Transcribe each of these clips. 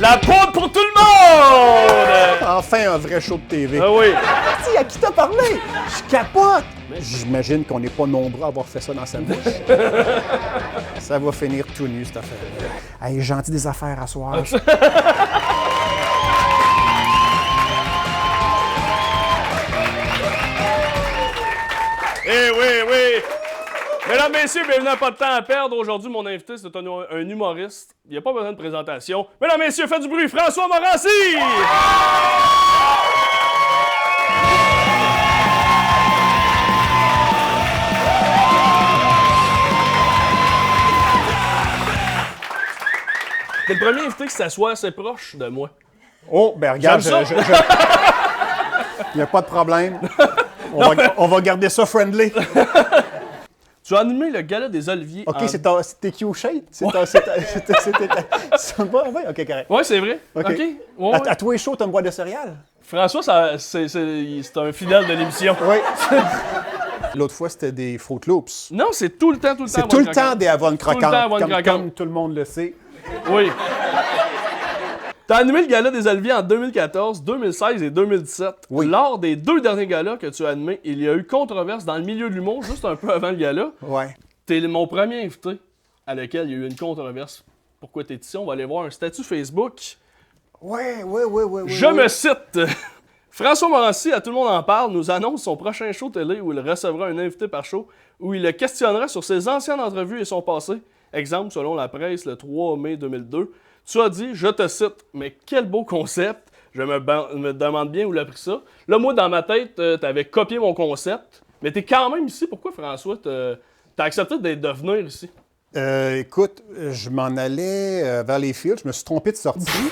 la poudre pour tout le monde! Enfin, un vrai show de TV. Ah oui. Merci, à qui t'as parlé? Je capote! J'imagine qu'on n'est pas nombreux à avoir fait ça dans sa bouche. Ça va finir tout nu, cette affaire-là. Hey, gentil des affaires à soir. Eh oui, oui! Mesdames, messieurs, bienvenue à Pas de temps à perdre. Aujourd'hui, mon invité, c'est un humoriste. Il n'y a pas besoin de présentation. Mesdames, messieurs, faites du bruit, François Morancy! T'es le premier invité qui s'assoit assez proche de moi. Oh, ben regarde, J'aime ça. Il n'y a pas de problème. On va garder ça friendly. Tu as animé le gala des Oliviers. OK, en... c'était Q-Shade? C'était pas... Ouais, OK, correct. Oui, c'est vrai. OK. Ouais, ouais. À tous les shows, t'as une boîte de céréales? François, c'est un fidèle de l'émission. Oui. L'autre fois, c'était des Fruit Loops. Non, c'est tout le temps. C'est tout le temps des Avon Tout le temps croquantes, Avon croquantes. comme tout le monde le sait. Oui. T'as animé le gala des Oliviers en 2014, 2016 et 2017. Oui. Lors des deux derniers galas que tu as animés, il y a eu controverse dans le milieu de l'humour, juste un peu avant le gala. Ouais. T'es mon premier invité à lequel il y a eu une controverse. Pourquoi t'es ici? On va aller voir un statut Facebook. Ouais. Je me cite. François Morancy, à Tout le monde en parle, nous annonce son prochain show télé où il recevra un invité par show, où il le questionnera sur ses anciennes entrevues et son passé. Exemple, selon la presse, le 3 mai 2002. Tu as dit, je te cite, mais quel beau concept. Je me demande bien où il a pris ça. Là, moi, dans ma tête, t'avais copié mon concept, mais t'es quand même ici. Pourquoi, François, t'as accepté de venir ici? Écoute, je m'en allais vers les fields, je me suis trompé de sortie.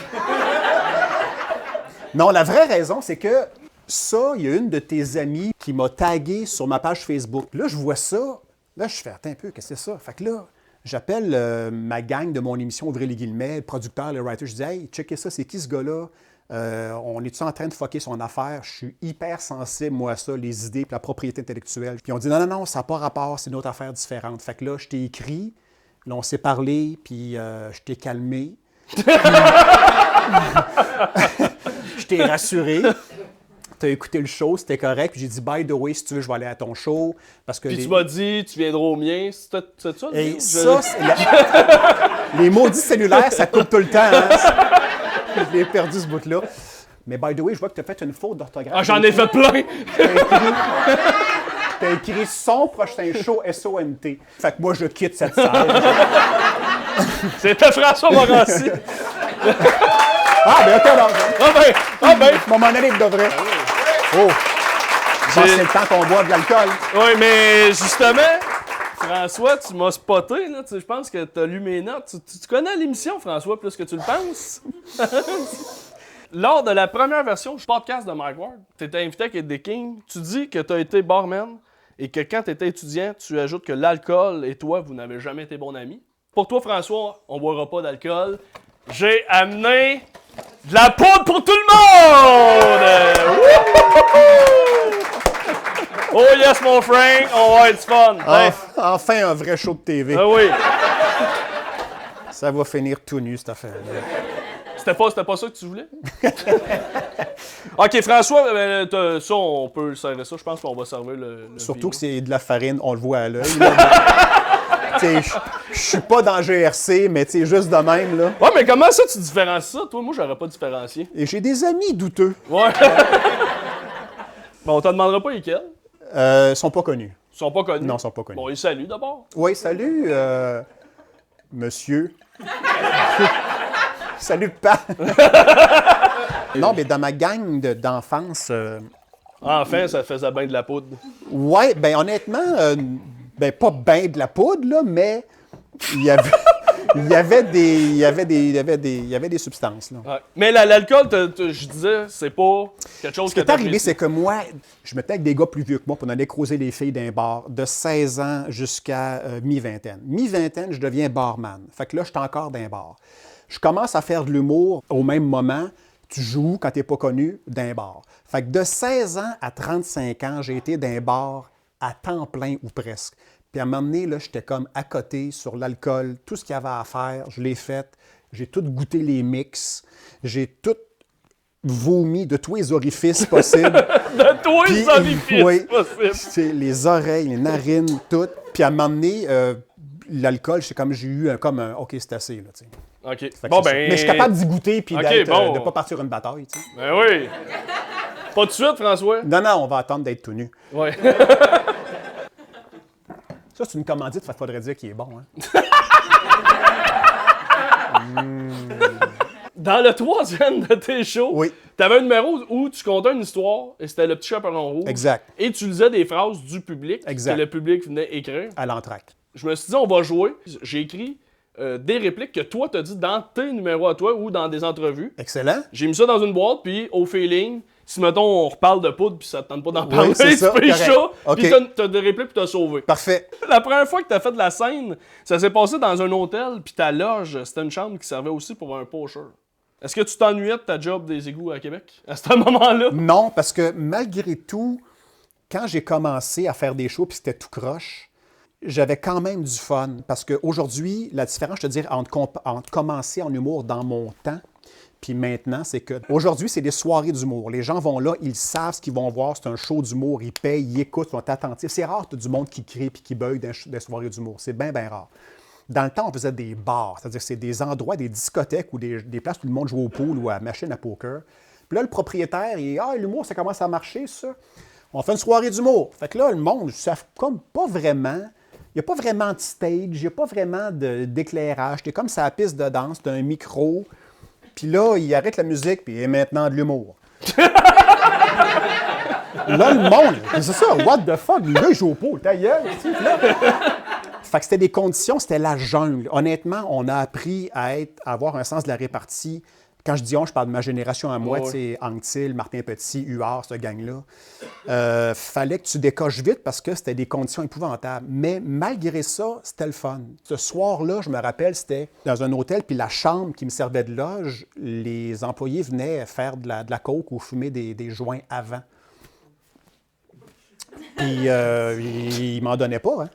Non, la vraie raison, c'est que ça, il y a une de tes amies qui m'a tagué sur ma page Facebook. Là, je vois ça. Là, je fais, attends un peu, qu'est-ce que c'est ça? Fait que là, j'appelle ma gang de mon émission, ouvrez les guillemets, le producteur, le writer. Je dis, hey, checkez ça, c'est qui ce gars-là? On est-tu en train de fucker son affaire? Je suis hyper sensible, moi, à ça, les idées et la propriété intellectuelle. Puis on dit, non, ça n'a pas rapport, c'est une autre affaire différente. Fait que là, je t'ai écrit, là, on s'est parlé, puis je t'ai calmé. Je t'ai rassuré. Tu as écouté le show, c'était correct. Puis j'ai dit, by the way, si tu veux, je vais aller à ton show. Parce que Puis tu m'as dit, tu viendras au mien. C'est ça? Et ça, les maudits cellulaires, ça coupe tout le temps. Hein? Je l'ai perdu, ce bout-là. Mais by the way, je vois que tu as fait une faute d'orthographe. Ah, j'en ai fait plein! Tu as écrit son prochain show, S-O-N-T. Fait que moi, je quitte cette salle. C'était François Morancy. Ah, ben, attends, Ah ben! je m'en aller de vrai. Oh! C'est le temps qu'on boit de l'alcool. Oui, mais justement, François, tu m'as spoté, là. Je pense que tu as lu mes notes. Tu connais l'émission, François, plus que tu le penses? Lors de la première version du podcast de Mike Ward, tu étais invité avec Eddie King. Tu dis que tu as été barman et que quand tu étais étudiant, tu ajoutes que l'alcool et toi, vous n'avez jamais été bons amis. Pour toi, François, on ne boira pas d'alcool. J'ai amené de la poudre pour tout le monde! Oh yes, mon Frank! Oh ouais, it's fun! Ouais. Enfin, un vrai show de TV. Ah oui! Ça va finir tout nu, cette affaire-là. C'était pas ça que tu voulais? OK, François, ça, on peut servir ça. Je pense qu'on va servir le Surtout vino. que c'est de la farine, on le voit à l'œil. Je suis pas dans GRC, mais juste de même. Là. Ouais, mais comment ça, tu différencies ça? Toi, moi, j'aurais pas différencié. Et j'ai des amis douteux. Ouais. Bon, on te demandera pas lesquels. Ils sont pas connus. Ils sont pas connus. Non, ils sont pas connus. Bon, ils saluent d'abord. Oui, salut, monsieur. Salut, Pat. Non, mais dans ma gang d'enfance... Enfin, ça faisait bien de la poudre. Ouais, ben honnêtement, pas bien de la poudre, là, mais il y avait des substances. Là. Ouais. Mais l'alcool, je disais, c'est pas quelque chose Ce qui est arrivé, c'est que moi, je me mettais avec des gars plus vieux que moi, puis on allait croiser les filles d'un bar de 16 ans jusqu'à mi-vingtaine. Mi-vingtaine, je deviens barman. Fait que là, je suis encore d'un bar. Je commence à faire de l'humour au même moment. Tu joues, quand tu n'es pas connu, d'un bar. Fait que de 16 ans à 35 ans, j'ai été d'un bar à temps plein ou presque. Puis à un moment donné, là, j'étais comme à côté sur l'alcool, tout ce qu'il y avait à faire, je l'ai fait. J'ai tout goûté les mix. J'ai tout vomi de tous les orifices possibles. De toi, les orifices oui, possibles. c'est les oreilles, les narines, tout. Puis à m'emmener, l'alcool, c'est comme j'ai eu OK, c'est assez, là, tu sais. OK. Fait que Bon, c'est ça. ben... Mais je suis capable d'y goûter puis OK, de bon. pas partir une bataille, tu sais. Ben oui. Pas de suite, François? Non, on va attendre d'être tout nu. Ouais. Ça, c'est une commandite, il faudrait dire qu'il est bon, hein. Dans le troisième de tes shows, Oui. t'avais un numéro où tu contais une histoire, et c'était le petit chaperon rouge. Exact. Et tu lisais des phrases du public Exact. que le public venait écrire. À l'entracte. Je me suis dit, on va jouer. J'ai écrit des répliques que toi t'as dit dans tes numéros à toi ou dans des entrevues. Excellent. J'ai mis ça dans une boîte, puis au feeling, si mettons on reparle de poudre puis ça te tente pas d'en parler, c'est tu ça, fais correct. ça, OK. puis t'as des répliques puis t'as sauvé. Parfait. La première fois que t'as fait de la scène, ça s'est passé dans un hôtel, puis ta loge, c'était une chambre qui servait aussi pour un pocher. Est-ce que tu t'ennuyais de ta job des égouts à Québec, à ce moment-là? Non, parce que malgré tout, quand j'ai commencé à faire des shows puis c'était tout croche, j'avais quand même du fun. Parce qu'aujourd'hui, la différence, je te dirais, entre commencer en humour dans mon temps puis maintenant, c'est que aujourd'hui, c'est des soirées d'humour. Les gens vont là, ils savent ce qu'ils vont voir, c'est un show d'humour, ils payent, ils écoutent, ils sont attentifs. C'est rare, tu as du monde qui crie puis qui bug dans des soirées d'humour. C'est bien, bien rare. Dans le temps, on faisait des bars, c'est-à-dire que c'est des endroits, des discothèques ou des places où le monde joue au pool ou à la machine à poker. Puis là, le propriétaire, il dit « Ah, l'humour, ça commence à marcher, ça. On fait une soirée d'humour. » Fait que là, le monde, ça comme pas vraiment... Il n'y a pas vraiment de stage, il n'y a pas vraiment d'éclairage. T'es comme sur la piste de danse, t'as un micro, puis là, il arrête la musique, puis il y a maintenant de l'humour. Là, le monde, c'est ça, what the fuck, le gars, il joue au pool, ta gueule, tu sais, là. Fait que c'était des conditions, c'était la jungle. Honnêtement, on a appris à avoir un sens de la répartie. Quand je dis on, je parle de ma génération à moi, tu sais, Anctil, Martin Petit, Huard, ce gang-là. Fallait que tu décoches vite parce que c'était des conditions épouvantables. Mais malgré ça, c'était le fun. Ce soir-là, je me rappelle, c'était dans un hôtel, puis la chambre qui me servait de loge, les employés venaient faire de la coke ou fumer des joints avant. Puis, il m'en donnait pas, hein.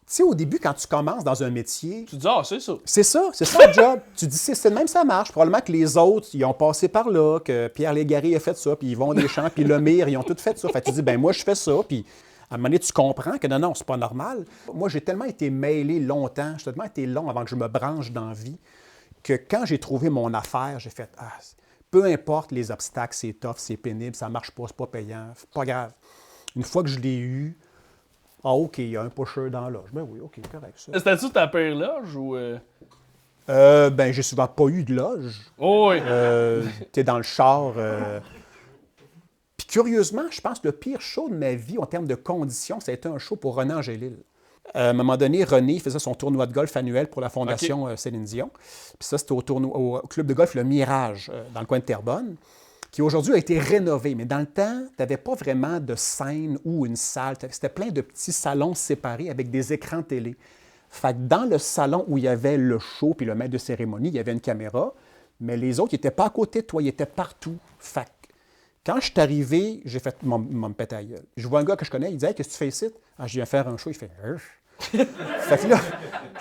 Tu sais, au début, quand tu commences dans un métier... Tu dis, ah, c'est ça. C'est ça le job. Tu dis, c'est de même ça marche. Probablement que les autres, ils ont passé par là, que Pierre Légaré a fait ça, puis Yvon Deschamps, puis Lemire, ils ont tout fait ça. Fait que tu dis, ben moi, je fais ça, puis à un moment donné, tu comprends que non, c'est pas normal. Moi, j'ai tellement été mêlé longtemps, j'ai tellement été long avant que je me branche dans la vie, que quand j'ai trouvé mon affaire, j'ai fait, peu importe les obstacles, c'est tough, c'est pénible, ça marche pas, c'est pas payant, c'est pas grave. Une fois que je l'ai eu, OK, il y a un pusher dans la loge. Ben oui, OK, correct. Ça. C'était-tu ta pire loge ou... Ben, j'ai souvent pas eu de loge. Oh, oui. T'es dans le char. Puis curieusement, je pense que le pire show de ma vie en termes de conditions, ça a été un show pour René Angélil. À un moment donné, René faisait son tournoi de golf annuel pour la Fondation Céline Dion. Puis ça, c'était au club de golf Le Mirage, dans le coin de Terrebonne, qui aujourd'hui a été rénové. Mais dans le temps, tu n'avais pas vraiment de scène ou une salle. C'était plein de petits salons séparés avec des écrans télé. Fait que dans le salon où il y avait le show puis le maître de cérémonie, il y avait une caméra, mais les autres, ils n'étaient pas à côté de toi, ils étaient partout. Fait que quand je suis arrivé, j'ai fait me péter la gueule. Je vois un gars que je connais, il dit « Hey, qu'est-ce que tu fais ici? » Je viens faire un show, il fait « Fait que là,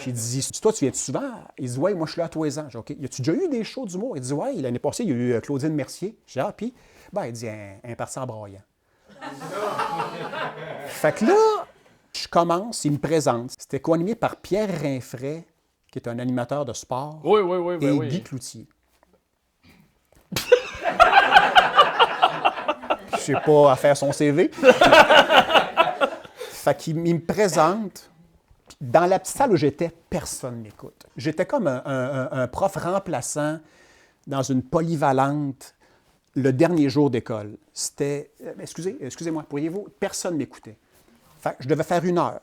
j'ai dit « Toi, tu viens souvent? » Il dit « Ouais, moi, je suis là à tous les ans. » J'ai dit « OK, y a-tu déjà eu des shows d'humour? » Il dit « Ouais, l'année passée, il y a eu Claudine Mercier. » J'ai dit « Ah, puis? » Ben, il dit un parti en braillant. Fait que là, je commence, il me présente. C'était co-animé par Pierre Rinfret, qui est un animateur de sport, Oui, et oui. Guy Cloutier. Je sais pas à faire son CV. Fait qu'il me présente. Dans la petite salle où j'étais, personne ne m'écoute. J'étais comme un prof remplaçant dans une polyvalente le dernier jour d'école. C'était... Excusez-moi, pourriez-vous... Personne ne m'écoutait. Fait que je devais faire 1 heure.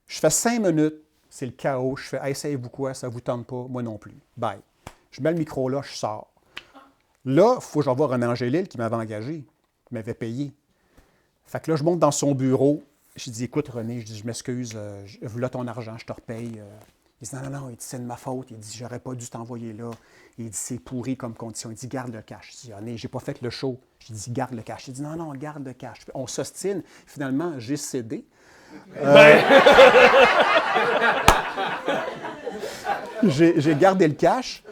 Je fais 5 minutes, c'est le chaos. Je fais « Hey, savez-vous quoi? Ça ne vous tente pas? Moi non plus. Bye. » Je mets le micro là, je sors. Là, il faut que j'envoie René Angélil qui m'avait engagé, qui m'avait payé. Fait que là, je monte dans son bureau. Je dis, écoute, René, je m'excuse, voilà ton argent, je te repaye. Il dit, non, il dit, c'est de ma faute. Il dit, j'aurais pas dû t'envoyer là. Il dit, c'est pourri comme condition. Il dit, garde le cash. Je dis, René, j'ai pas fait le show. Je dis, garde le cash. Il dit, non, garde le cash. On s'ostine. Finalement, j'ai cédé. J'ai gardé le cash,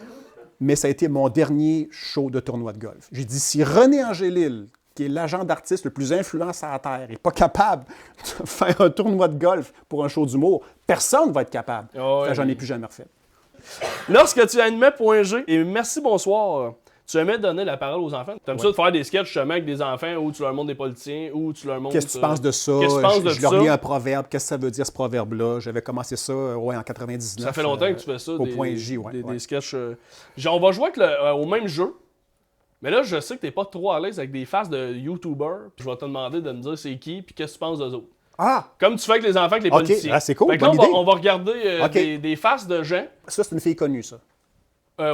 mais ça a été mon dernier show de tournoi de golf. J'ai dit, si René Angélil, qui est l'agent d'artiste le plus influent sur la Terre, n'est pas capable de faire un tournoi de golf pour un show d'humour, personne ne va être capable. J'en ai plus jamais refait. Lorsque tu animais Point G, et merci, bonsoir, tu aimais donner la parole aux enfants. Tu aimes ça de faire des sketchs justement avec des enfants où tu leur montres des politiciens, où tu leur montres... Qu'est-ce que tu penses de ça? Qu'est-ce que tu penses de je leur ça? lis un proverbe. Qu'est-ce que ça veut dire, ce proverbe-là? J'avais commencé ça en 99. Ça fait longtemps que tu fais ça. Au Point J, ouais. Des sketchs... on va jouer avec au même jeu. Mais là, je sais que t'es pas trop à l'aise avec des faces de YouTubers. Je vais te demander de me dire c'est qui, puis qu'est-ce que tu penses d'eux autres. Ah! Comme tu fais avec les enfants, avec les politiciens. Ah, c'est cool, Fait que là, bonne idée. on va regarder des faces de gens. Ça, c'est une fille connue, ça.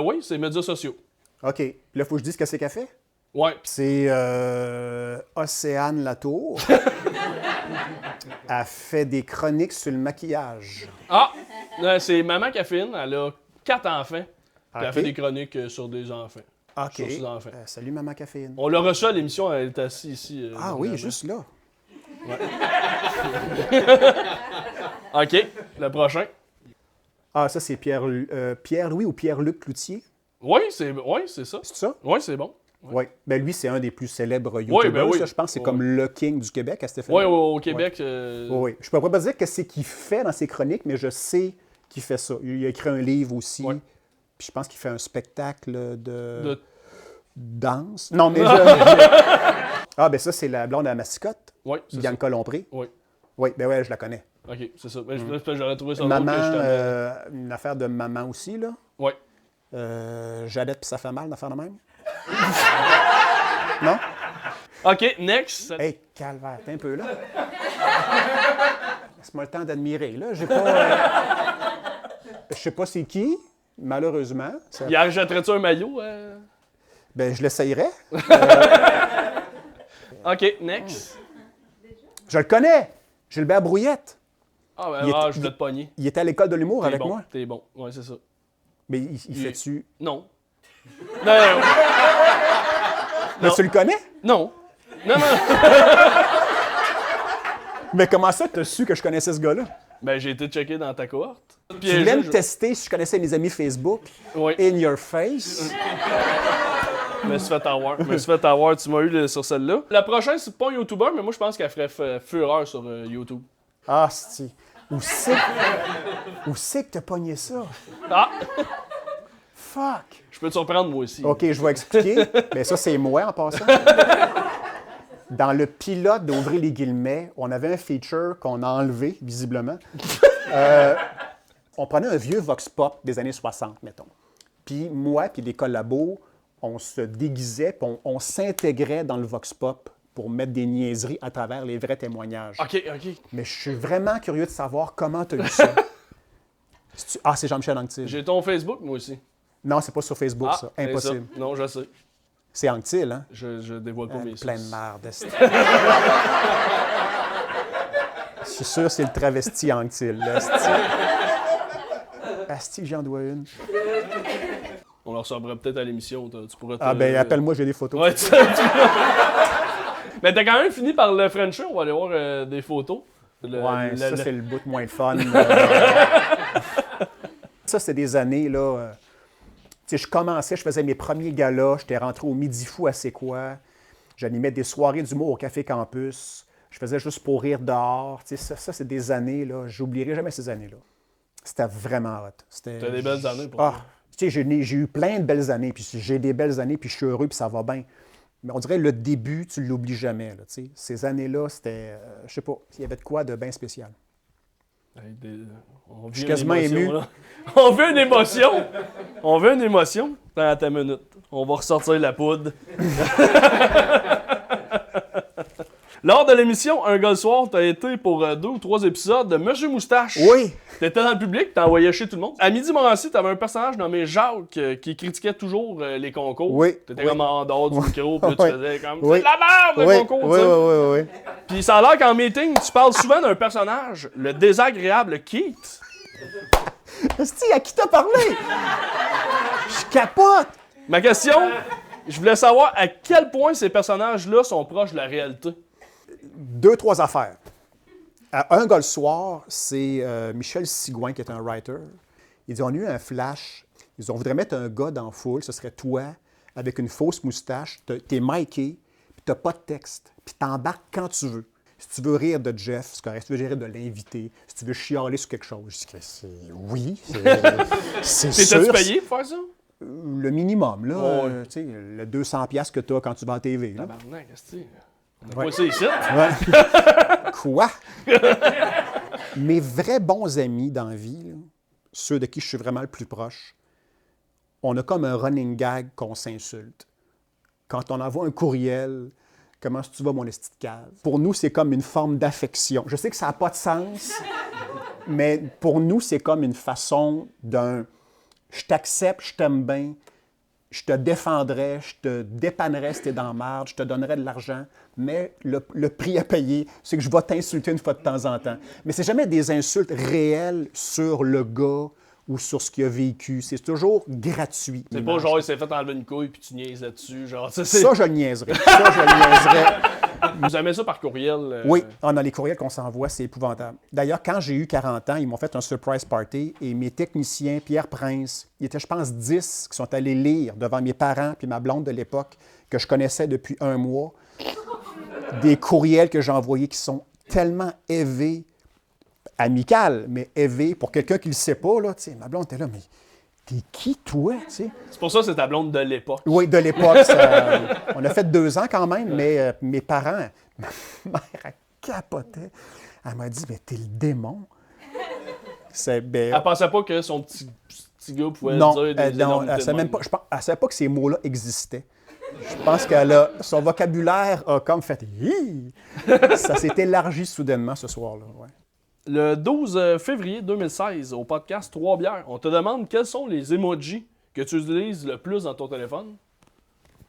Oui, c'est médias sociaux. OK. Là, il faut que je dise qu'est-ce qu'elle fait? Ouais. C'est Océane Latour. Elle fait des chroniques sur le maquillage. Ah! C'est Maman Caféine. Elle a 4 enfants. Puis elle OK. fait des chroniques sur des enfants. OK. Sur ses enfants. Salut, Maman Caféine. On l'a reçu à l'émission, elle est assise ici. Ah oui, juste là. OK, le prochain. Ah, ça, c'est Pierre-Louis ou Pierre-Luc Cloutier. Oui, c'est ça. C'est ça? Oui, c'est bon. Oui. Ben lui, c'est un des plus célèbres YouTubers. ben oui. Ça, je pense que c'est comme le king du Québec à Stéphane. Oui, au Québec. Oui. Je ne peux pas dire qu'est-ce qu'il fait dans ses chroniques, mais je sais qu'il fait ça. Il a écrit un livre aussi. Ouais. Puis je pense qu'il fait un spectacle De- danse. Non, mais Ah, ben ça, c'est la blonde à mascotte, Oui, c'est ça. Bianca Lompré. Oui. Oui, ben ouais, je la connais. OK, c'est ça. Ben, j'aurais trouvé ça Maman, drôle que je une affaire de maman aussi, là. Oui. Jadette puis ça fait mal, une affaire de même. Non? OK, next. Hey, calvaire, t'es un peu là. Laisse-moi le temps d'admirer, là. J'ai pas... Je sais pas c'est qui, malheureusement. Ça... Il achèterais-tu un maillot? Ben, je l'essayerais. OK, next. Je le connais. Gilbert Brouillette. Ah, ben, Il est- je voulais te pogner. Il était à l'école de l'humour avec T'es bon, moi. T'es bon. Oui, c'est ça. Mais il fait-tu... Non. Non. Mais tu le connais? Non. Non. Mais comment ça, t'as su que je connaissais ce gars-là? Ben, j'ai été checké dans ta cohorte. Tu voulais me tester si je connaissais mes amis Facebook? Oui. In your face? Je me suis fait avoir. Tu m'as eu sur celle-là. La prochaine, c'est pas un YouTuber, mais moi, je pense qu'elle ferait fureur sur YouTube. Ah, c'est... Où c'est que t'as pogné ça? Ah! Fuck! Je peux te surprendre, moi aussi. OK, je vais expliquer. Mais ça, c'est moi en passant. Dans le pilote d'Ouvrir les guillemets, on avait un feature qu'on a enlevé, visiblement. On prenait un vieux Vox Pop des années 60, mettons. Puis moi, puis les collabos, on se déguisait, puis on s'intégrait dans le Vox Pop pour mettre des niaiseries à travers les vrais témoignages. OK. Mais je suis vraiment curieux de savoir comment tu as eu ça. Ah, c'est Jean-Michel Anctil. J'ai ton Facebook, moi aussi. Non, c'est pas sur Facebook, ça. c'est Impossible. ça. Non, je sais. C'est Anctil, hein? Je dévoile pas mes Plein de sources. merde. esti. Je suis sûr que c'est le travesti Anctil. là, esti. Asti, que j'en dois une. On leur sortira peut-être à l'émission. Tu pourrais te... Ah ben, appelle-moi, j'ai des photos. Ouais, Mais t'as quand même fini par le Frencher. On va aller voir des photos. Ouais, ça, c'est le bout moins le fun. Ça, c'est des années, là. Tu sais, je commençais, je faisais mes premiers galas. J'étais rentré au Midi Fou à C'est quoi. J'animais des soirées d'humour au Café Campus. Je faisais juste pour rire dehors. Tu sais, ça c'est des années, là. J'oublierai jamais ces années-là. C'était vraiment hot. T'as des belles années pour Ah, toi. tu sais, j'ai eu plein de belles années, puis j'ai des belles années, puis je suis heureux, puis ça va bien. Mais on dirait le début, tu l'oublies jamais, là, tu sais. Ces années-là, c'était, je sais pas, il y avait de quoi de bien spécial. On vit Je suis une quasiment émotion, ému. là. On veut une émotion. On veut une émotion. Dans ta minute. On va ressortir la poudre. Lors de l'émission Un gars le soir, t'as été pour 2 ou 3 épisodes de Monsieur Moustache. Oui! T'étais dans le public, t'as envoyé chez tout le monde. À Midi Morancy, t'avais un personnage nommé Jacques qui critiquait toujours les concours. Oui, T'étais oui. comme en dehors du micro, puis là, tu Oui. faisais comme Oui. c'est de la merde le Oui, concours, oui, tu sais. oui. Puis ça a l'air qu'en meeting, tu parles souvent d'un personnage, le désagréable Keith. Esti, à qui t'as parlé? Je capote! Ma question, je voulais savoir à quel point ces personnages-là sont proches de la réalité. 2, 3 affaires. À Un gars le soir, c'est Michel Sigouin qui est un writer. Il dit, on a eu un flash. Ils dit, on voudrait mettre un gars dans la foule, ce serait toi, avec une fausse moustache, t'es miké, puis t'as pas de texte, puis t'embarques quand tu veux. Si tu veux rire de Jeff, c'est correct. Si tu veux rire de l'invité, si tu veux chialer sur quelque chose, je dis, oui, c'est sûr. T'es-tu payé pour faire ça? Le minimum, là, Oh, tu sais, le 200$ que tu as quand tu vas en TV. Là. Tabarnak, qu'est-ce que c'est? On a pas ça ici. Ouais. Quoi? Mes vrais bons amis dans la vie, là, ceux de qui je suis vraiment le plus proche, on a comme un running gag qu'on s'insulte. Quand on envoie un courriel, comment est-ce que tu vas, mon esti de cave? Pour nous, c'est comme une forme d'affection. Je sais que ça n'a pas de sens, mais pour nous, c'est comme une façon d'un « je t'accepte, je t'aime bien, je te défendrai, je te dépannerai si t'es dans la merde, je te donnerai de l'argent, mais le prix à payer, c'est que je vais t'insulter une fois de temps en temps. » Mais c'est jamais des insultes réelles sur le gars ou sur ce qu'il a vécu. C'est toujours gratuit. C'est pas genre, il s'est fait enlever une couille puis tu niaises là-dessus. Genre, Ça, je le niaiserais. Ça, je le niaiserais. Vous aimez ça par courriel? Oui, dans les courriels qu'on s'envoie, c'est épouvantable. D'ailleurs, quand j'ai eu 40 ans, ils m'ont fait un surprise party et mes techniciens, Pierre Prince, il était, je pense, 10 qui sont allés lire devant mes parents puis ma blonde de l'époque, que je connaissais depuis un mois, des courriels que j'ai envoyés qui sont tellement élevés, amical, mais élevé pour quelqu'un qui ne le sait pas, là, tu sais, ma blonde était là, mais t'es qui, toi, tu sais? C'est pour ça que c'est ta blonde de l'époque. Oui, de l'époque. On a fait 2 ans quand même, mais mes parents, ma mère, elle capotait. Elle m'a dit, mais t'es le démon. Elle pensait pas que son petit gars pouvait non, dire des non, énormités elle de même. ne savait pas que ces mots-là existaient. Je pense que son vocabulaire a comme fait... Hi! Ça s'est élargi soudainement ce soir-là, ouais. Le 12 février 2016, au podcast 3 bières, on te demande quels sont les emojis que tu utilises le plus dans ton téléphone.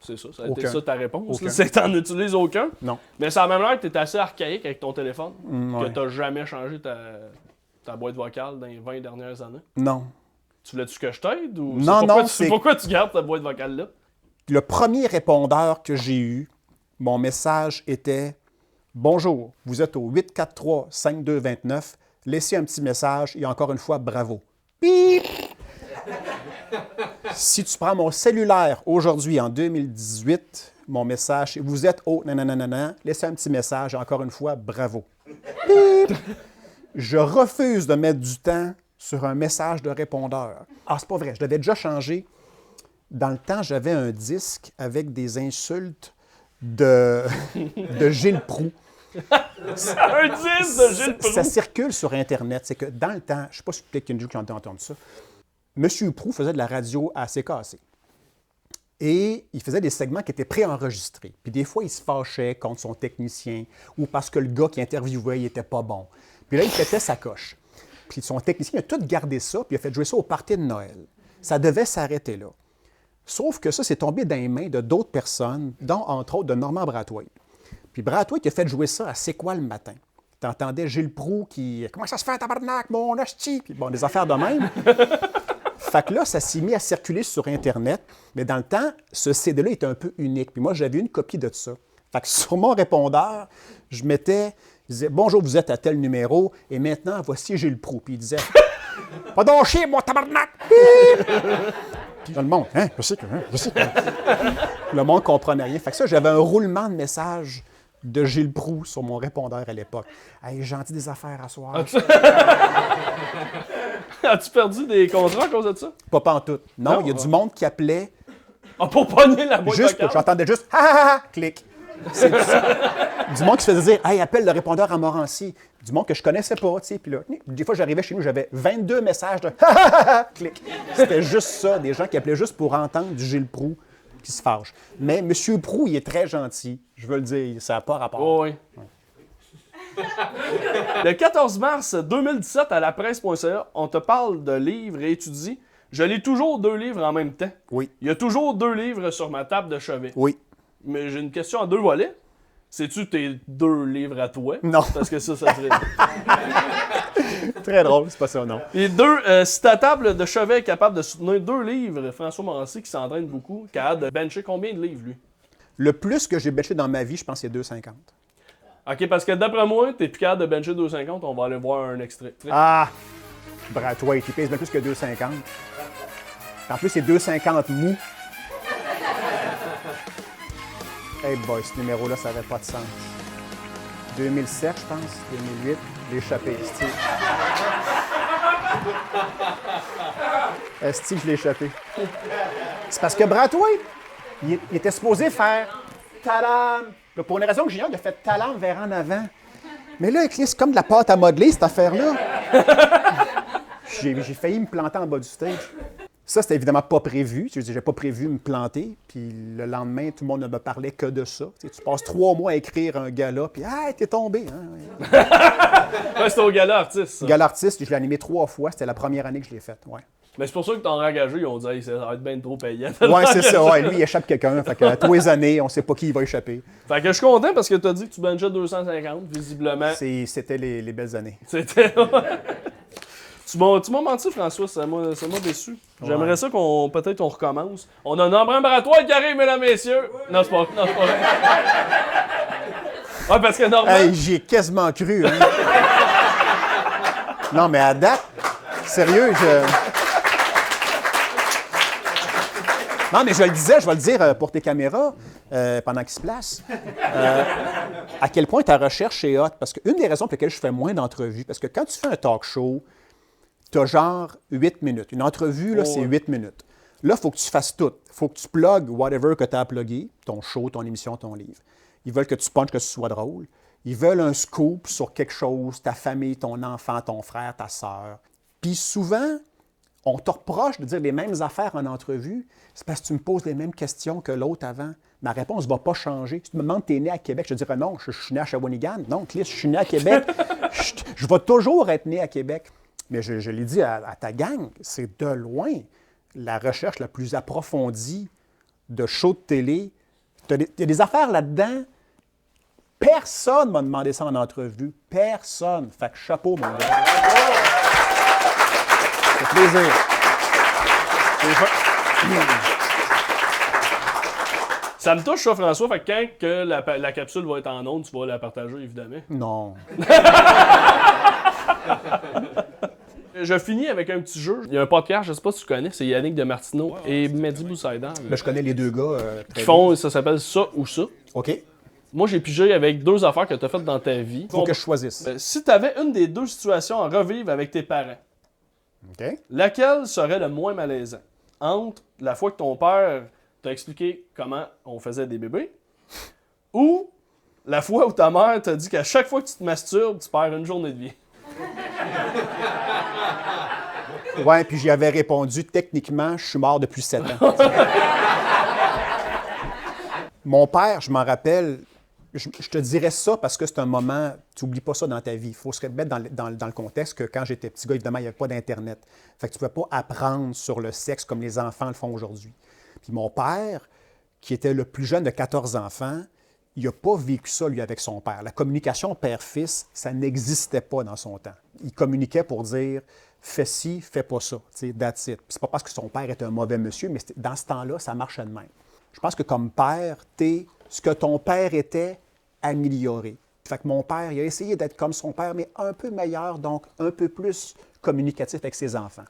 C'est ça, ça a été ça ta réponse. Aucun. C'est que t'en utilises aucun. Non. Mais c'est à la même heure que t'es assez archaïque avec ton téléphone, ouais. que t'as jamais changé ta boîte vocale dans les 20 dernières années. Non. Tu voulais-tu que je t'aide ou Non, c'est pourquoi tu gardes ta boîte vocale là? Le premier répondeur que j'ai eu, mon message était « Bonjour, vous êtes au 843-5229. Laissez un petit message et encore une fois, bravo. » Bip! Si tu prends mon cellulaire aujourd'hui, en 2018, mon message, c'est « Vous êtes au nananana. Laissez un petit message et encore une fois, bravo. » Bip! Je refuse de mettre du temps sur un message de répondeur. Ah, c'est pas vrai, je l'avais déjà changé. Dans le temps, j'avais un disque avec des insultes de Gilles Proulx. Un disque de Gilles Proulx! Ça circule sur Internet. C'est que dans le temps, je ne sais pas si peut-être qu'il y a une qui ont entendu ça, M. Proulx faisait de la radio à CKC. Et il faisait des segments qui étaient préenregistrés. Puis des fois, il se fâchait contre son technicien ou parce que le gars qui interviewait, il n'était pas bon. Puis là, il pétait sa coche. Puis son technicien a tout gardé ça, puis il a fait jouer ça au party de Noël. Ça devait s'arrêter là. Sauf que ça, c'est tombé dans les mains de d'autres personnes, dont, entre autres, de Normand Brathwaite. Puis Brathwaite a fait jouer ça à C'est quoi le matin? T'entendais Gilles Proulx qui « Comment ça se fait, tabarnak, mon hostie? » Puis bon, des affaires de même. Fait que là, ça s'est mis à circuler sur Internet. Mais dans le temps, ce CD-là était un peu unique. Puis moi, j'avais une copie de ça. Fait que sur mon répondeur, je disais « Bonjour, vous êtes à tel numéro, et maintenant, voici Gilles Proulx. » Puis il disait « Pas donc chier, mon tabarnak! » Puis le monde, hein, je sais que. Le monde ne comprenait rien. Fait que ça, j'avais un roulement de messages de Gilles Proulx sur mon répondeur à l'époque. Hey, gentil des affaires à soir. As-tu perdu des contrats à cause de ça? Pas pantoute. Non, il y a du monde qui appelait. Ah, pour pogner la boîte vocale? J'entendais juste ha ha ha, clic. C'est du monde qui se faisait dire hey, appelle le répondeur à Morancy. Du monde que je connaissais pas, tu sais. Puis là, des fois, j'arrivais chez nous, j'avais 22 messages de ha ha ha, clic. C'était juste ça, des gens qui appelaient juste pour entendre du Gilles Proulx qui se fâche. Mais M. Proulx, il est très gentil. Je veux le dire, ça n'a pas rapport. Oh, oui. Ouais. Le 14 mars 2017, à la presse.ca, on te parle de livres et tu dis « Je lis toujours 2 livres en même temps. Oui. Il y a toujours 2 livres sur ma table de chevet. Oui. Mais j'ai une question en 2 volets. Sais-tu tes 2 livres à toi? Non. Parce que ça serait... Très drôle, c'est pas ça, non. Et 2, si ta table de chevet est capable de soutenir 2 livres, François Morancy, qui s'entraîne beaucoup, capable de bencher combien de livres, lui? Le plus que j'ai benché dans ma vie, je pense, c'est 2,50. OK, parce que d'après moi, t'es plus capable de bencher 250, on va aller voir un extrait. Ah! Brathwaite, il pèse bien plus que 2,50. En plus, c'est 2,50 mou. Hey boy, ce numéro-là, ça n'avait pas de sens. 2007, je pense, 2008, l'échappé, Steve. Steve, je l'ai échappé. C'est parce que Brathwaite, il était supposé faire tadam. Là, pour une raison que j'ignore, il a fait talent vers en avant. Mais là, c'est comme de la pâte à modeler, cette affaire-là. J'ai failli me planter en bas du stage. Ça, c'était évidemment pas prévu. Je n'avais pas prévu me planter. Puis le lendemain, tout le monde ne me parlait que de ça. Tu passes 3 mois à écrire un gala, puis « Hey, t'es tombé! Hein? » Ouais, c'était au gala artiste, ça. Gala artiste, je l'ai animé 3 fois. C'était la première année que je l'ai faite, ouais. Mais c'est pour ça que t'en as engagé, ils ont dit hey, ça va être bien trop payant. Ouais, c'est ça. Ouais, lui, il échappe quelqu'un. Fait que tous les années, on sait pas qui il va échapper. Fait que je suis content parce que t'as dit que tu benchais 250, visiblement. C'était les belles années. C'était... Tu m'as menti, François, ça m'a déçu. J'aimerais ça qu'on peut-être on recommence. On a un embrun bratoire qui arrive, mesdames et messieurs. Non, c'est pas vrai. Ouais, parce que normalement... Hey, j'y ai quasiment cru. Hein. Non, mais à date, sérieux, Non, mais je le disais, je vais le dire pour tes caméras, pendant qu'ils se placent, à quel point ta recherche est hot. Parce qu'une des raisons pour lesquelles je fais moins d'entrevues, parce que quand tu fais un talk show, tu as genre 8 minutes. Une entrevue, là, c'est 8 minutes. Là, il faut que tu fasses tout. Il faut que tu plugues whatever que tu as à plugger, ton show, ton émission, ton livre. Ils veulent que tu punches, que ce soit drôle. Ils veulent un scoop sur quelque chose, ta famille, ton enfant, ton frère, ta sœur. Puis souvent, on te reproche de dire les mêmes affaires en entrevue. C'est parce que tu me poses les mêmes questions que l'autre avant. Ma réponse ne va pas changer. Si tu me demandes, t'es né à Québec, je te dirais non, je suis né à Shawinigan. Non, Clis, je suis né à Québec. Je vais toujours être né à Québec. Mais je l'ai dit à ta gang, c'est de loin la recherche la plus approfondie de shows de télé. Il y a des affaires là-dedans. Personne m'a demandé ça en entrevue. Personne. Fait que chapeau, mon gars. Ça fait plaisir. Ça me touche, ça, François. Fait que quand que la capsule va être en onde, tu vas la partager, évidemment. Non. Je finis avec un petit jeu. Il y a un podcast, je sais pas si tu connais, c'est Yannick de Martineau et Mehdi Boussaïdan. Là, je connais les deux gars. Qui font, ça s'appelle Ça ou Ça. OK. Moi, j'ai pigé avec 2 affaires que tu as faites dans ta vie. Faut que je choisisse. Si tu avais une des 2 situations à revivre avec tes parents, OK. laquelle serait le moins malaisant? Entre la fois que ton père t'a expliqué comment on faisait des bébés ou la fois où ta mère t'a dit qu'à chaque fois que tu te masturbes, tu perds une journée de vie. Ouais, puis j'y avais répondu, techniquement, je suis mort depuis 7 ans. Mon père, je m'en rappelle, je te dirais ça parce que c'est un moment, tu n'oublies pas ça dans ta vie. Il faut se remettre dans le contexte que quand j'étais petit gars, évidemment, il n'y avait pas d'Internet. Fait que tu ne pouvais pas apprendre sur le sexe comme les enfants le font aujourd'hui. Puis mon père, qui était le plus jeune de 14 enfants, il n'a pas vécu ça, lui, avec son père. La communication père-fils, ça n'existait pas dans son temps. Il communiquait pour dire « fais ci, fais pas ça », tu sais, that's it. Puis c'est pas parce que son père était un mauvais monsieur, mais dans ce temps-là, ça marchait de même. Je pense que comme père, t'es ce que ton père était amélioré. Fait que mon père, il a essayé d'être comme son père, mais un peu meilleur, donc un peu plus communicatif avec ses enfants.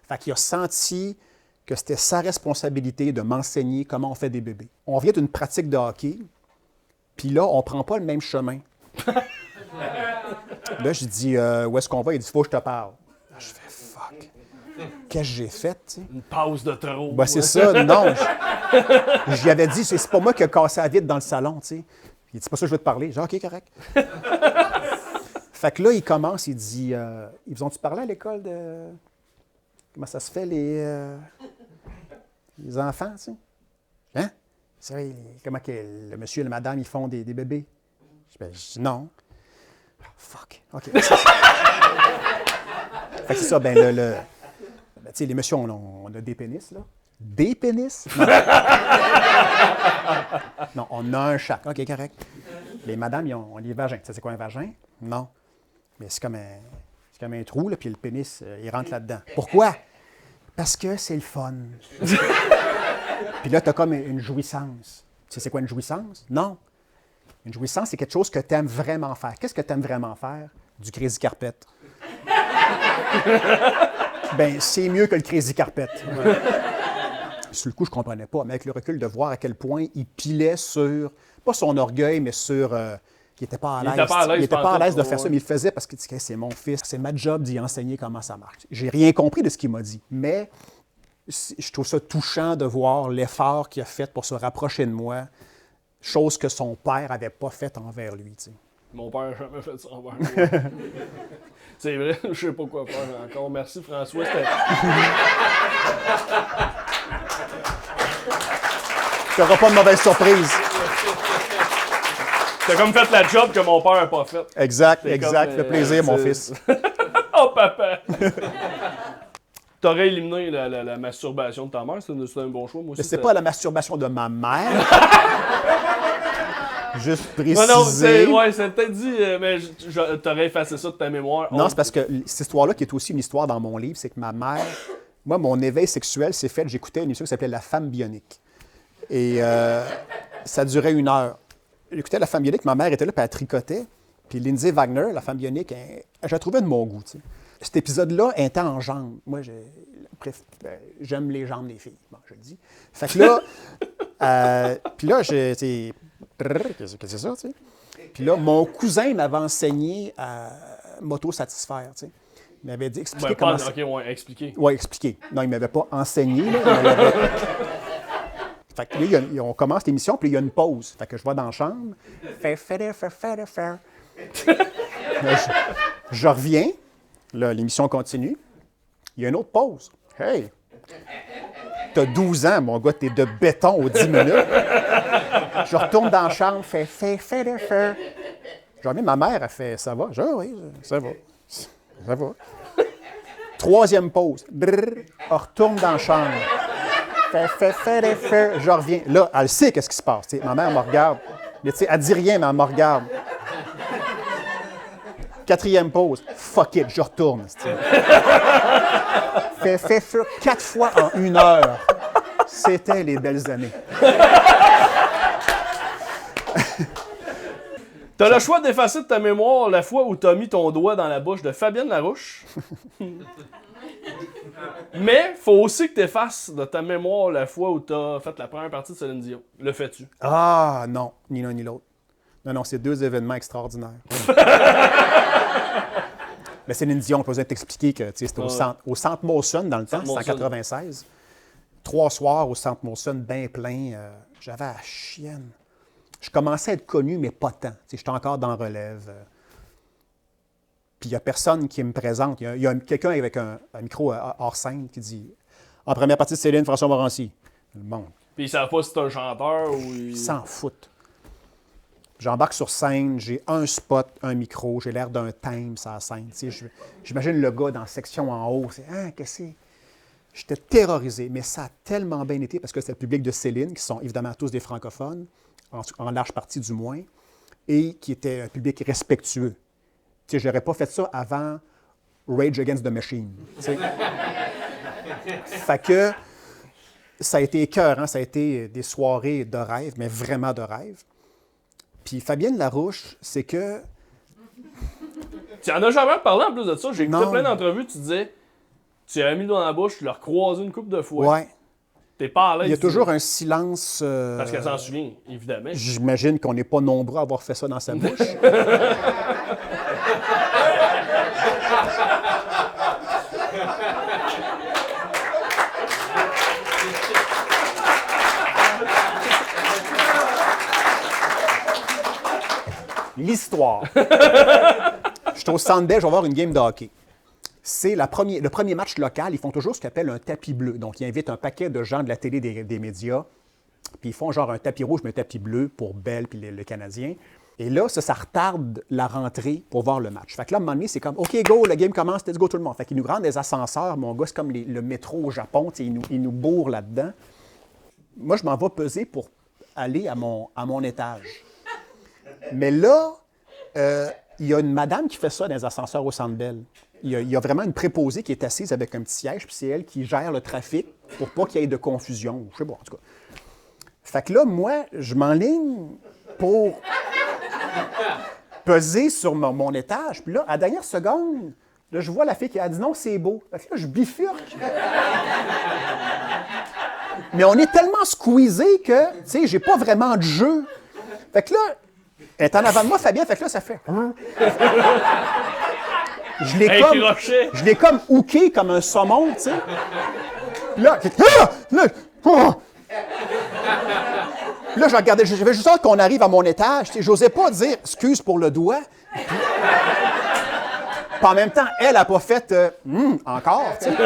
Fait qu'il a senti que c'était sa responsabilité de m'enseigner comment on fait des bébés. On vient d'une pratique de hockey, puis là, on ne prend pas le même chemin. Là, je dis, où est-ce qu'on va? Il dit, faut que je te parle. Là, je fais, fuck. Qu'est-ce que j'ai fait, tu sais? Une pause de trop. Ben, c'est ça, non. J'y avais dit, c'est pas moi qui ai cassé la vitre dans le salon, tu sais. Il dit, c'est pas ça que je veux te parler. J'ai dit, OK, correct. Fait que là, il commence, il dit, ils vous ont-tu parlé à l'école de. Comment ça se fait, les enfants, tu sais? Hein? C'est vrai, comment que le monsieur et la madame, ils font des bébés? Je dis, non. Oh, fuck. OK. Fait que c'est ça, ben, tu sais, les messieurs, on a des pénis, là. Des pénis? Non. Non, on a un chaque. OK, correct. Les madames, ils ont des vagins. Tu sais, c'est quoi un vagin? Non. Mais c'est comme un trou, là, puis le pénis, il rentre là-dedans. Pourquoi? Parce que c'est le fun. Puis là, tu as comme une jouissance. Tu sais, c'est quoi une jouissance? Non. Une jouissance, c'est quelque chose que tu aimes vraiment faire. Qu'est-ce que tu aimes vraiment faire? Du crazy carpet. Ben, c'est mieux que le crazy carpet. Ouais. Sur le coup, je ne comprenais pas, mais avec le recul de voir à quel point il pilait sur, pas son orgueil, mais sur... qu'il n'était pas à l'aise. Il n'était pas à l'aise de faire ça, mais il le faisait parce que c'est mon fils, c'est ma job d'y enseigner comment ça marche. J'ai rien compris de ce qu'il m'a dit, mais je trouve ça touchant de voir l'effort qu'il a fait pour se rapprocher de moi, chose que son père n'avait pas faite envers lui. Tu sais. Mon père n'a jamais fait ça envers moi. C'est vrai, je sais pas quoi faire encore. Merci François. Tu n'auras pas de mauvaise surprise. T'as comme fait la job que mon père n'a pas faite. Exact, exact. Ça fait plaisir, mon fils. Oh, papa! T'aurais éliminé la masturbation de ta mère, c'est un bon choix. Moi aussi, c'est pas la masturbation de ma mère. Juste préciser. Non, c'est peut-être dit, mais t'aurais effacé ça de ta mémoire. Non, c'est parce que cette histoire-là, qui est aussi une histoire dans mon livre, c'est que ma mère, moi, mon éveil sexuel s'est fait, j'écoutais une émission qui s'appelait La Femme Bionique. Et ça durait 1 heure. J'écoutais La Femme Bionique, ma mère était là, puis elle tricotait. Puis Lindsay Wagner, La Femme Bionique, je la trouvais de mon goût, tu sais. Cet épisode-là était en jambes. Moi, j'aime les jambes des filles. Bon, je le dis. Fait que là, puis là, qu'est-ce que c'est ça, tu sais? Puis là, mon cousin m'avait enseigné à m'auto-satisfaire, tu sais. Il m'avait dit, expliquer comment... OK, ouais, expliquer. Oui, expliquer. Non, il ne m'avait pas enseigné, là. Fait que là, on commence l'émission, puis il y a une pause. Fait que je vais dans la chambre. Je reviens. Là, l'émission continue. Il y a une autre pause. Hey! T'as 12 ans, mon gars, t'es de béton aux 10 minutes. Je retourne dans la chambre, Je reviens, ma mère, elle fait, ça va? Je dis, oui, ça va. Ça va. 3e pause. On retourne dans la chambre. Je reviens. Là, elle sait qu'est-ce qui se passe. T'sais, ma mère me regarde. Mais, elle dit rien, mais elle me regarde. 4e pause. Fuck it, je retourne. Fait 4 fois en 1 heure. C'était les belles années. T'as le choix d'effacer de ta mémoire la fois où t'as mis ton doigt dans la bouche de Fabienne Larouche. Mais faut aussi que t'effaces de ta mémoire la fois où t'as fait la première partie de Céline Dion. Le fais-tu? Ah non, ni l'un ni l'autre. Non, c'est 2 événements extraordinaires. Mais Céline Dion, on peut peut-être t'expliquer que c'était au Centre Molson dans le temps, c'était en 96. 3 soirs au Centre Molson, bien plein. J'avais la chienne. Je commençais à être connu, mais pas tant. J'étais encore dans relève. Puis il n'y a personne qui me présente. Il y a quelqu'un avec un micro hors scène qui dit « En première partie de Céline, François Morancy. » Le monde. Puis ils ne savent pas si c'est un chanteur ou... Ils s'en foutent. J'embarque sur scène, j'ai un spot, un micro, j'ai l'air d'un thème sur la scène. J'imagine le gars dans la section en haut. C'est « Ah, qu'est-ce que c'est? » J'étais terrorisé, mais ça a tellement bien été parce que c'est le public de Céline, qui sont évidemment tous des francophones, en large partie du moins, et qui était un public respectueux. Je n'aurais pas fait ça avant Rage Against the Machine. Fait que ça a été écœurant, ça a été des soirées de rêve, mais vraiment de rêve. Puis Fabienne Larouche, c'est que... Tu en as jamais parlé en plus de ça. J'ai écouté plein d'entrevues, tu disais, tu avais mis le doigt dans la bouche, tu l'as recroisé une couple de fois. Ouais. T'es pas à l'aise. Il y a toujours un silence... Parce qu'elle s'en souvient, évidemment. J'imagine qu'on n'est pas nombreux à avoir fait ça dans sa bouche. L'histoire. Je suis au Centre Bell, je vais voir une game de hockey. C'est le premier match local. Ils font toujours ce qu'ils appellent un tapis bleu. Donc, ils invitent un paquet de gens de la télé, des médias. Puis, ils font genre un tapis rouge, mais un tapis bleu pour Bell puis le Canadien. Et là, ça retarde la rentrée pour voir le match. Fait que là, à un moment donné, c'est comme, OK, go, le game commence, let's go tout le monde. Fait qu'ils nous rendent des ascenseurs. Mon gars, c'est comme le métro au Japon. Ils nous bourrent là-dedans. Moi, je m'en vais peser pour aller à mon étage. Mais là, il y a une madame qui fait ça dans les ascenseurs au Centre Bell. Il y a vraiment une préposée qui est assise avec un petit siège, puis c'est elle qui gère le trafic pour pas qu'il y ait de confusion. Je sais pas, en tout cas. Fait que là, moi, je m'enligne pour pesé sur mon étage. Puis là, à la dernière seconde, là, je vois la fille qui a dit non, c'est beau. Fait que là, je bifurque. Mais on est tellement squeezé que, tu sais, j'ai pas vraiment de jeu. Fait que là, elle est en avant de moi, Fabien, fait que là, ça fait... Je l'ai comme hooké comme un saumon, tu sais. Là, là, je regardais, j'avais juste hâte qu'on arrive à mon étage. Tu sais, j'osais pas dire « excuse pour le doigt ». Puis en même temps, elle n'a pas fait encore, tu sais.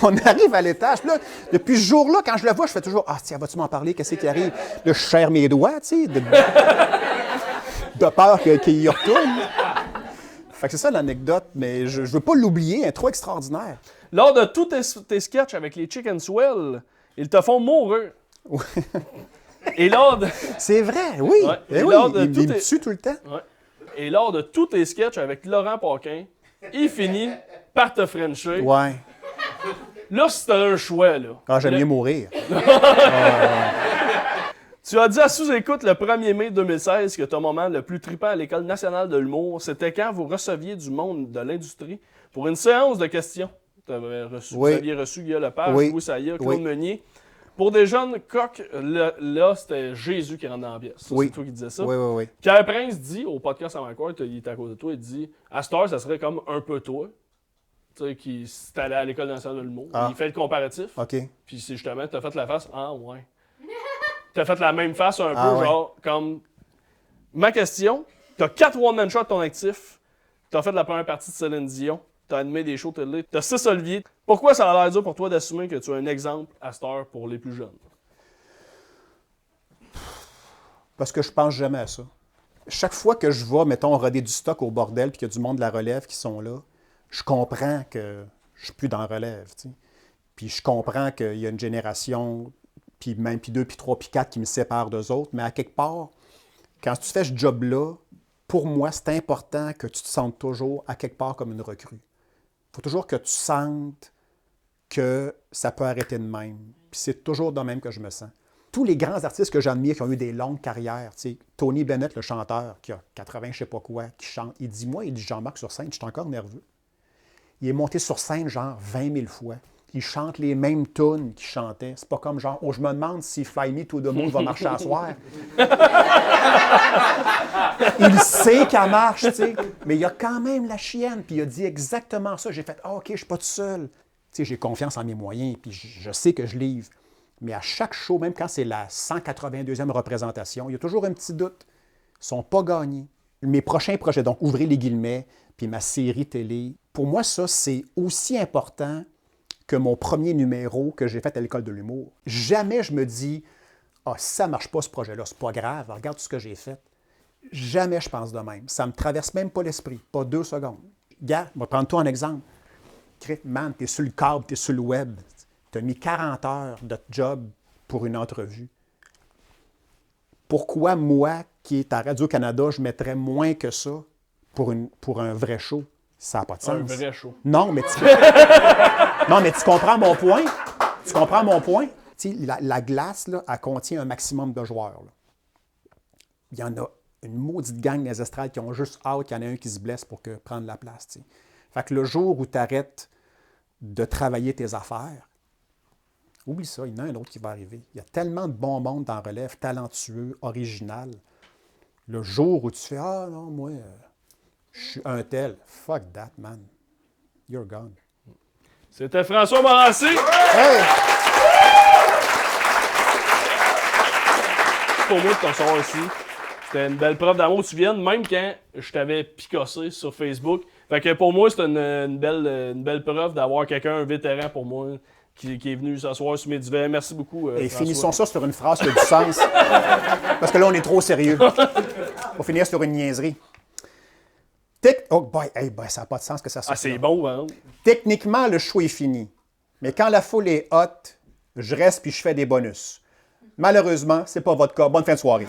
On arrive à l'étage. Là, depuis ce jour-là, quand je la vois, je fais toujours « ah, tiens, vas-tu m'en parler? Qu'est-ce qui arrive? » Là, je serre mes doigts, tu sais, de peur qu'il y retourne. Fait que c'est ça l'anecdote, mais je veux pas l'oublier, elle est trop extraordinaire. Lors de tous tes sketchs avec les Chicken Swell, ils te font mourir. Oui. Et lors de... C'est vrai, oui. Ouais. Eh oui, il me tue tout le temps. Ouais. Et lors de tous tes sketchs avec Laurent Paquin, il finit par te frencher. Ouais. Là, c'était un choix, là. Ah, j'aime mieux mourir. Tu as dit à sous-écoute le 1er mai 2016 que ton moment le plus trippant à l'École nationale de l'humour, c'était quand vous receviez du monde de l'industrie pour une séance de questions. Vous aviez reçu Guillaume Lepage, Louis Saya, Claude Meunier. Pour des jeunes coqs, là, c'était Jésus qui rentre dans la pièce. C'est toi qui disais ça. Oui. Pierre Prince dit au podcast à Vancouver, il était à côté de toi, il dit « À cette heure, ça serait comme un peu toi. » Tu sais, qui s'est allé à l'École nationale de l'humour. Il fait le comparatif. OK. Puis c'est justement, t'as fait la face « Ah, ouais. » T'as fait la même face un peu, genre, comme... Ma question, t'as 4 one-man shots à ton actif, t'as fait la première partie de Céline Dion, t'as animé des shows télé, t'as 6 Olivier. Pourquoi ça a l'air dur pour toi d'assumer que tu as un exemple à cette heure pour les plus jeunes? Parce que je pense jamais à ça. Chaque fois que je vais, mettons, roder du stock au bordel puis qu'il y a du monde de la relève qui sont là, je comprends que je suis plus dans la relève, tu sais. Puis je comprends qu'il y a une génération... puis même, puis 2, puis 3, puis 4 qui me séparent d'eux autres. Mais à quelque part, quand tu fais ce job-là, pour moi, c'est important que tu te sentes toujours à quelque part comme une recrue. Il faut toujours que tu sentes que ça peut arrêter de même. Puis c'est toujours de même que je me sens. Tous les grands artistes que j'admire, qui ont eu des longues carrières, tu sais, Tony Bennett, le chanteur, qui a 80 je sais pas quoi, qui chante, il dit, moi, il dit, Jean-Marc sur scène, je suis encore nerveux. Il est monté sur scène genre 20 000 fois. Il chante les mêmes tunes qu'il chantait. C'est pas comme genre, oh, je me demande si Fly Me to the Moon va marcher à soir. Il sait qu'elle marche, tu sais. Mais il y a quand même la chienne. Puis il a dit exactement ça. J'ai fait, ah, OK, je suis pas tout seul. Tu sais, j'ai confiance en mes moyens. Puis je sais que je livre. Mais à chaque show, même quand c'est la 182e représentation, il y a toujours un petit doute. Ils ne sont pas gagnés. Mes prochains projets, donc ouvrez les guillemets, puis ma série télé, pour moi, ça, c'est aussi important que mon premier numéro que j'ai fait à l'École de l'humour. Jamais je me dis « Ah, si ça ne marche pas, ce projet-là, c'est pas grave, regarde tout ce que j'ai fait. » Jamais je pense de même. Ça ne me traverse même pas l'esprit, pas 2 secondes. Regarde, je vais prendre toi un exemple. Man, tu es sur le câble, tu es sur le web. Tu as mis 40 heures de job pour une entrevue. Pourquoi moi, qui est à Radio-Canada, je mettrais moins que ça pour un vrai show? Ça n'a pas de sens. Un vrai show. Non, mais tu comprends mon point. Tu comprends mon point? Tu sais, la glace, là, elle contient un maximum de joueurs. Là. Il y en a une maudite gang des estrades qui ont juste hâte qu'il y en ait un qui se blesse pour prendre la place. Tu sais. Fait que le jour où tu arrêtes de travailler tes affaires, oublie ça, il y en a un autre qui va arriver. Il y a tellement de bon monde dans relève, talentueux, original. Le jour où tu fais « Ah non, moi... je suis un tel. » Fuck that, man. You're gone. C'était François Morancy. Hey! Pour moi, de t'en savoir ici. C'était une belle preuve d'amour. Tu viennes, même quand je t'avais picassé sur Facebook. Fait que pour moi, c'était une belle preuve d'avoir quelqu'un, un vétéran pour moi, qui est venu s'asseoir sur mes duvets. Merci beaucoup. Et François. finissons ça sur une phrase qui a du sens. Parce que là, on est trop sérieux. Pour finir sur une niaiserie. Oh boy, ça n'a pas de sens que ça soit. Ah, c'est bon, hein? Techniquement, le show est fini. Mais quand la foule est hot, je reste puis je fais des bonus. Malheureusement, c'est pas votre cas. Bonne fin de soirée.